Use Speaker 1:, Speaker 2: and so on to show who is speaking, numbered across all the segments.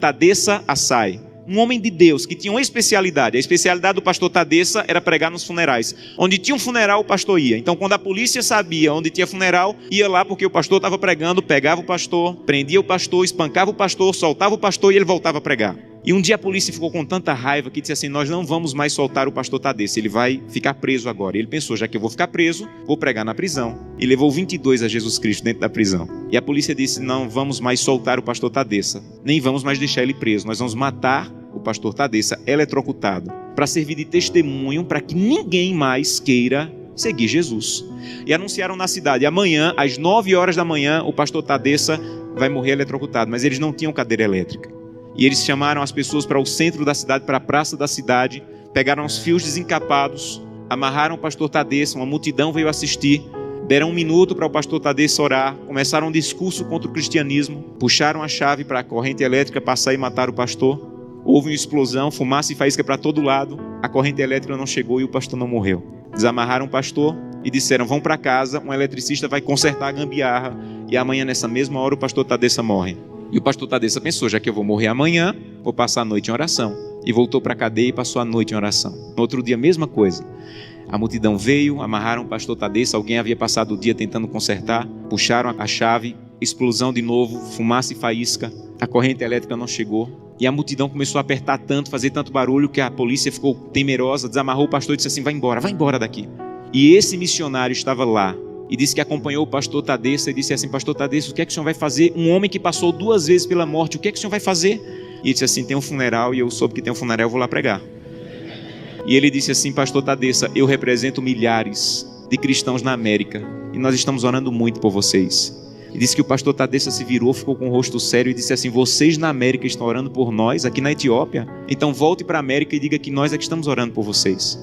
Speaker 1: Tadessa Assai, um homem de Deus que tinha uma especialidade. A especialidade do pastor Tadessa era pregar nos funerais. Onde tinha um funeral, o pastor ia. Então, quando a polícia sabia onde tinha funeral, ia lá porque o pastor estava pregando, pegava o pastor, prendia o pastor, espancava o pastor, soltava o pastor e ele voltava a pregar. E um dia a polícia ficou com tanta raiva que disse assim: nós não vamos mais soltar o pastor Tadessa, ele vai ficar preso agora. E ele pensou: já que eu vou ficar preso, vou pregar na prisão. E levou 22 a Jesus Cristo dentro da prisão. E a polícia disse: não vamos mais soltar o pastor Tadessa, nem vamos mais deixar ele preso, nós vamos matar o pastor Tadessa eletrocutado, para servir de testemunho para que ninguém mais queira seguir Jesus. E anunciaram na cidade: amanhã, às 9 horas da manhã, o pastor Tadessa vai morrer eletrocutado. Mas eles não tinham cadeira elétrica. E eles chamaram as pessoas para o centro da cidade, para a praça da cidade, pegaram os fios desencapados, amarraram o pastor Tadessa, uma multidão veio assistir, deram 1 minuto para o pastor Tadessa orar, começaram um discurso contra o cristianismo, puxaram a chave para a corrente elétrica passar e matar o pastor. Houve uma explosão, fumaça e faísca para todo lado, a corrente elétrica não chegou e o pastor não morreu. Desamarraram o pastor e disseram: vão para casa, um eletricista vai consertar a gambiarra e amanhã nessa mesma hora o pastor Tadessa morre. E o pastor Tadessa pensou: já que eu vou morrer amanhã, vou passar a noite em oração. E voltou para a cadeia e passou a noite em oração. No outro dia, a mesma coisa. A multidão veio, amarraram o pastor Tadessa, alguém havia passado o dia tentando consertar, puxaram a chave, explosão de novo, fumaça e faísca, a corrente elétrica não chegou. E a multidão começou a apertar tanto, fazer tanto barulho, que a polícia ficou temerosa, desamarrou o pastor e disse assim: vai embora daqui. E esse missionário estava lá e disse que acompanhou o pastor Tadessa e disse assim: pastor Tadessa, o que é que o senhor vai fazer? Um homem que passou 2 vezes pela morte, o que é que o senhor vai fazer? E ele disse assim: tem um funeral e eu soube que tem um funeral, eu vou lá pregar. E ele disse assim: pastor Tadessa, eu represento milhares de cristãos na América e nós estamos orando muito por vocês. E disse que o pastor Tadessa se virou, ficou com o rosto sério e disse assim: vocês na América estão orando por nós, aqui na Etiópia? Então volte para a América e diga que nós é que estamos orando por vocês.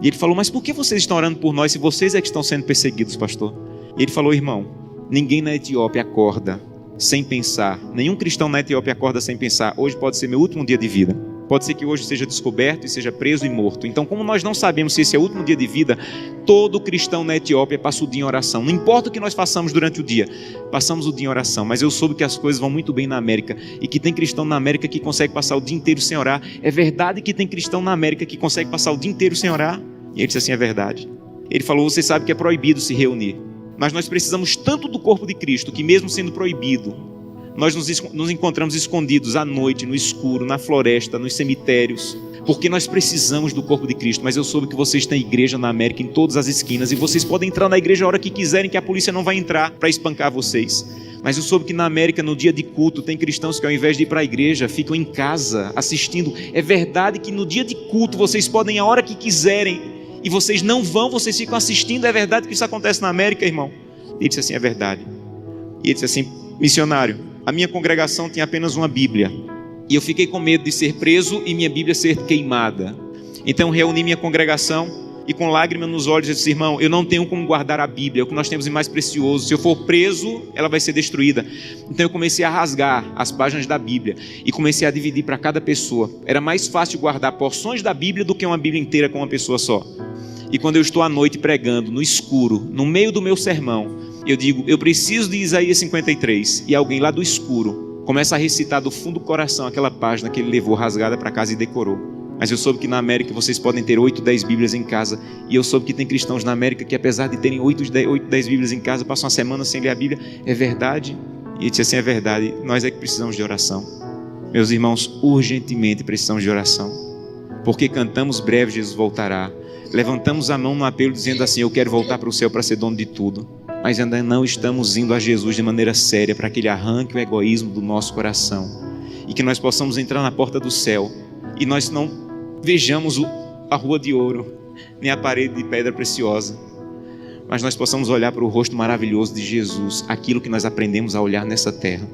Speaker 1: E ele falou: mas por que vocês estão orando por nós se vocês é que estão sendo perseguidos, pastor? E ele falou: irmão, ninguém na Etiópia acorda sem pensar, nenhum cristão na Etiópia acorda sem pensar: hoje pode ser meu último dia de vida, pode ser que hoje seja descoberto e seja preso e morto. Então, como nós não sabemos se esse é o último dia de vida, todo cristão na Etiópia passa o dia em oração. Não importa o que nós façamos durante o dia, passamos o dia em oração. Mas eu soube que as coisas vão muito bem na América e que tem cristão na América que consegue passar o dia inteiro sem orar. É verdade que tem cristão na América que consegue passar o dia inteiro sem orar? E ele disse assim: é verdade. Ele falou: você sabe que é proibido se reunir, mas nós precisamos tanto do corpo de Cristo que mesmo sendo proibido, nós nos encontramos escondidos à noite, no escuro, na floresta, nos cemitérios, porque nós precisamos do corpo de Cristo. Mas eu soube que vocês têm igreja na América em todas as esquinas e vocês podem entrar na igreja a hora que quiserem, que a polícia não vai entrar para espancar vocês. Mas eu soube que na América, no dia de culto, tem cristãos que ao invés de ir para a igreja, ficam em casa assistindo. É verdade que no dia de culto vocês podem ir a hora que quiserem e vocês não vão, vocês ficam assistindo. É verdade que isso acontece na América, irmão? E ele disse assim: é verdade. E ele disse assim: missionário, a minha congregação tinha apenas uma Bíblia e eu fiquei com medo de ser preso e minha Bíblia ser queimada. Então reuni minha congregação e com lágrimas nos olhos eu disse: irmão, eu não tenho como guardar a Bíblia, é o que nós temos de mais precioso. Se eu for preso, ela vai ser destruída. Então eu comecei a rasgar as páginas da Bíblia e comecei a dividir para cada pessoa. Era mais fácil guardar porções da Bíblia do que uma Bíblia inteira com uma pessoa só. E quando eu estou à noite pregando, no escuro, no meio do meu sermão, eu digo: eu preciso de Isaías 53. E alguém lá do escuro começa a recitar do fundo do coração aquela página que ele levou rasgada para casa e decorou. Mas eu soube que na América vocês podem ter 8, 10 Bíblias em casa. E eu soube que tem cristãos na América que, apesar de terem 8, 10 Bíblias em casa, passam uma semana sem ler a Bíblia. É verdade? E ele disse assim: é verdade, nós é que precisamos de oração. Meus irmãos, urgentemente precisamos de oração. Porque cantamos: breve Jesus voltará. Levantamos a mão no apelo dizendo assim: eu quero voltar para o céu para ser dono de tudo. Mas ainda não estamos indo a Jesus de maneira séria para que Ele arranque o egoísmo do nosso coração e que nós possamos entrar na porta do céu e nós não vejamos a rua de ouro nem a parede de pedra preciosa, mas nós possamos olhar para o rosto maravilhoso de Jesus, aquilo que nós aprendemos a olhar nessa terra.